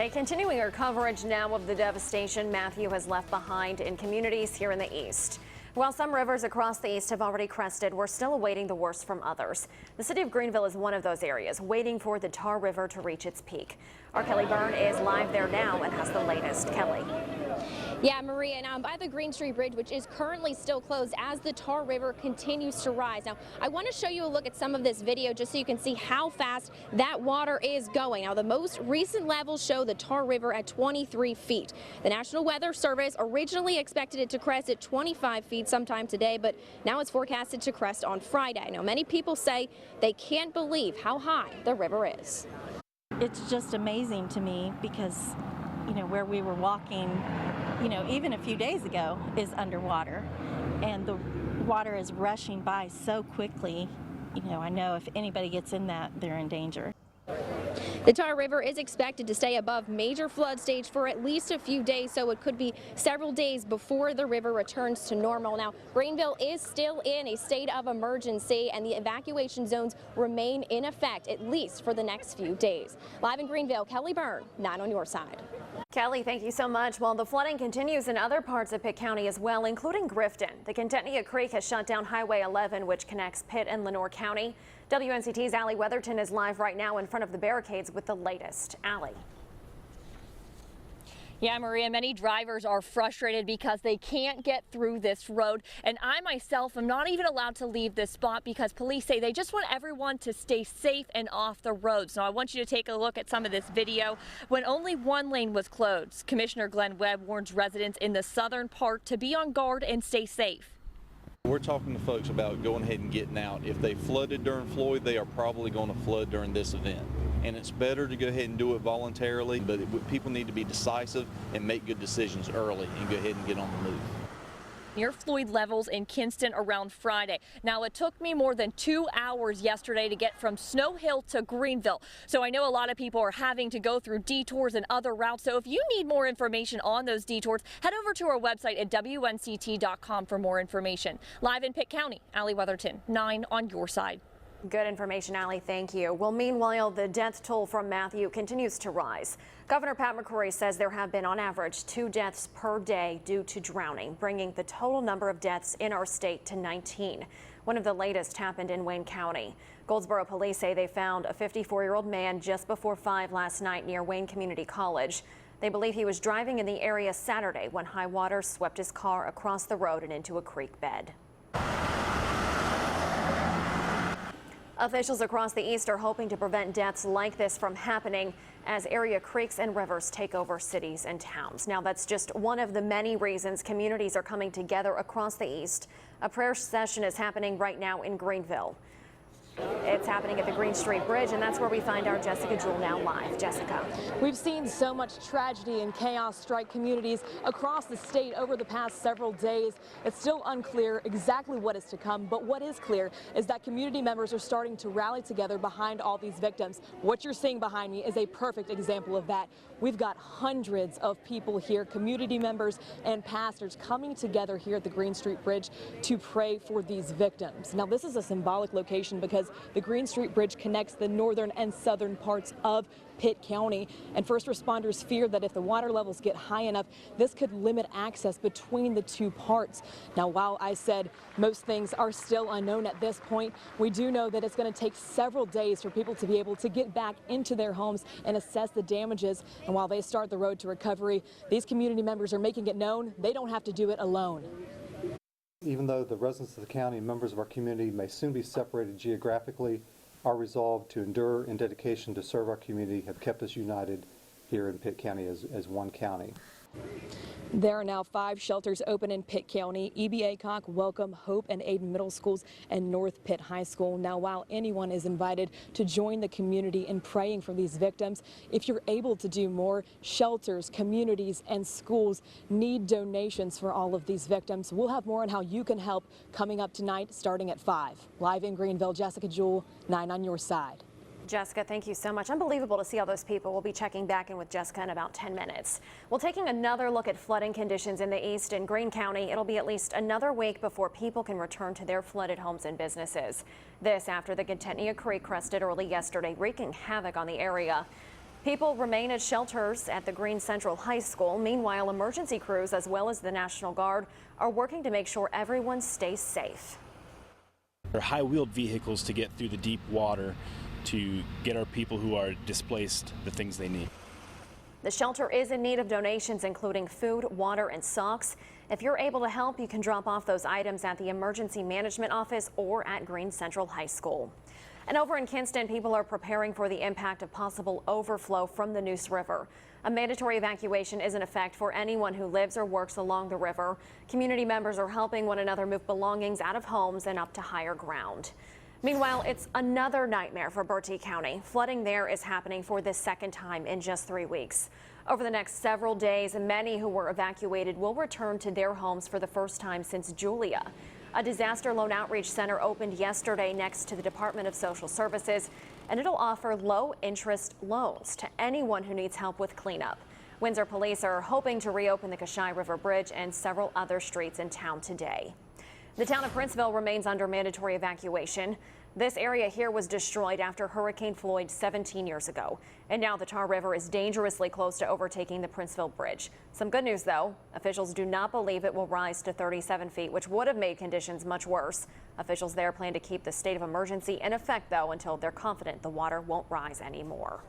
Okay, continuing our coverage now of the devastation Matthew has left behind in communities here in the east. While some rivers across the east have already crested, we're still awaiting the worst from others. The city of Greenville is one of those areas, waiting for the Tar River to reach its peak. Our Kelly Byrne is live there now and has the latest. Kelly. Yeah, Maria, and I'm by the Green Street Bridge, which is currently still closed as the Tar River continues to rise. Now, I want to show you a look at some of this video just so you can see how fast that water is going. Now, the most recent levels show the Tar River at 23 feet. The National Weather Service originally expected it to crest at 25 feet sometime today, but now it's forecasted to crest on Friday. Now, many people say they can't believe how high the river is. It's just amazing to me because, you know, where we were walking, you know, even a few days ago is underwater, and the water is rushing by so quickly. You know, I know if anybody gets in that, they're in danger. The Tar River is expected to stay above major flood stage for at least a few days, so it could be several days before the river returns to normal. Now, Greenville is still in a state of emergency, and the evacuation zones remain in effect at least for the next few days. Live in Greenville, Kelly Byrne, 9 on your side. Kelly, thank you so much. Well, the flooding continues in other parts of Pitt County as well, including Grifton. The Contentnia Creek has shut down Highway 11, which connects Pitt and Lenoir County. WNCT's Allie Weatherton is live right now in front of the barricades with the latest. Allie. Yeah, Maria, many drivers are frustrated because they can't get through this road. And I myself am not even allowed to leave this spot because police say they just want everyone to stay safe and off the roads. Now, I want you to take a look at some of this video. When only one lane was closed, Commissioner Glenn Webb warns residents in the southern part to be on guard and stay safe. We're talking to folks about going ahead and getting out. If they flooded during Floyd, they are probably going to flood during this event. And it's better to go ahead and do it voluntarily, but people need to be decisive and make good decisions early and go ahead and get on the move. Near Floyd levels in Kinston around Friday. Now, it took me more than 2 hours yesterday to get from Snow Hill to Greenville. So I know a lot of people are having to go through detours and other routes. So if you need more information on those detours, head over to our website at WNCT.com for more information. Live in Pitt County, Allie Weatherton, 9 on your side. Good information, Allie. Thank you. Well, meanwhile, the death toll from Matthew continues to rise. Governor Pat McCrory says there have been on average 2 deaths per day due to drowning, bringing the total number of deaths in our state to 19. One of the latest happened in Wayne County. Goldsboro police say they found a 54-year-old man just before 5 last night near Wayne Community College. They believe he was driving in the area Saturday when high water swept his car across the road and into a creek bed. Officials across the east are hoping to prevent deaths like this from happening as area creeks and rivers take over cities and towns. Now, that's just one of the many reasons communities are coming together across the east. A prayer session is happening right now in Greenville. It's happening at the Green Street Bridge, and that's where we find our Jessica Jewell now live. Jessica. We've seen so much tragedy and chaos strike communities across the state over the past several days. It's still unclear exactly what is to come, but what is clear is that community members are starting to rally together behind all these victims. What you're seeing behind me is a perfect example of that. We've got hundreds of people here, community members and pastors coming together here at the Green Street Bridge to pray for these victims. Now, this is a symbolic location because the Green Street Bridge connects the northern and southern parts of Pitt County, and first responders fear that if the water levels get high enough, this could limit access between the two parts. Now, while I said most things are still unknown at this point, we do know that it's going to take several days for people to be able to get back into their homes and assess the damages. And while they start the road to recovery, these community members are making it known they don't have to do it alone. Even though the residents of the county and members of our community may soon be separated geographically, our resolve to endure and dedication to serve our community have kept us united here in Pitt County as one county. There are now 5 shelters open in Pitt County: E.B. Aycock, Welcome, Hope, and Aiden Middle Schools, and North Pitt High School. Now, while anyone is invited to join the community in praying for these victims, if you're able to do more, shelters, communities, and schools need donations for all of these victims. We'll have more on how you can help coming up tonight starting at 5. Live in Greenville, Jessica Jewell, 9 on your side. Jessica, thank you so much. Unbelievable to see all those people. We'll be checking back in with Jessica in about 10 minutes. Well, taking another look at flooding conditions in the east in Greene County, it'll be at least another week before people can return to their flooded homes and businesses. This after the Contentnia Creek crested early yesterday, wreaking havoc on the area. People remain at shelters at the Green Central High School. Meanwhile, emergency crews as well as the National Guard are working to make sure everyone stays safe. There are high-wheeled vehicles to get through the deep water to get our people who are displaced the things they need. The shelter is in need of donations, including food, water, and socks. If you're able to help, you can drop off those items at the Emergency Management Office or at Green Central High School. And over in Kinston, people are preparing for the impact of possible overflow from the Neuse River. A mandatory evacuation is in effect for anyone who lives or works along the river. Community members are helping one another move belongings out of homes and up to higher ground. Meanwhile, it's another nightmare for Bertie County. Flooding there is happening for the second time in just 3 weeks. Over the next several days, many who were evacuated will return to their homes for the first time since Julia. A disaster loan outreach center opened yesterday next to the Department of Social Services, and it'll offer low-interest loans to anyone who needs help with cleanup. Windsor police are hoping to reopen the Kashai River Bridge and several other streets in town today. The town of Princeville remains under mandatory evacuation. This area here was destroyed after Hurricane Floyd 17 years ago. And now the Tar River is dangerously close to overtaking the Princeville Bridge. Some good news, though. Officials do not believe it will rise to 37 feet, which would have made conditions much worse. Officials there plan to keep the state of emergency in effect, though, until they're confident the water won't rise anymore.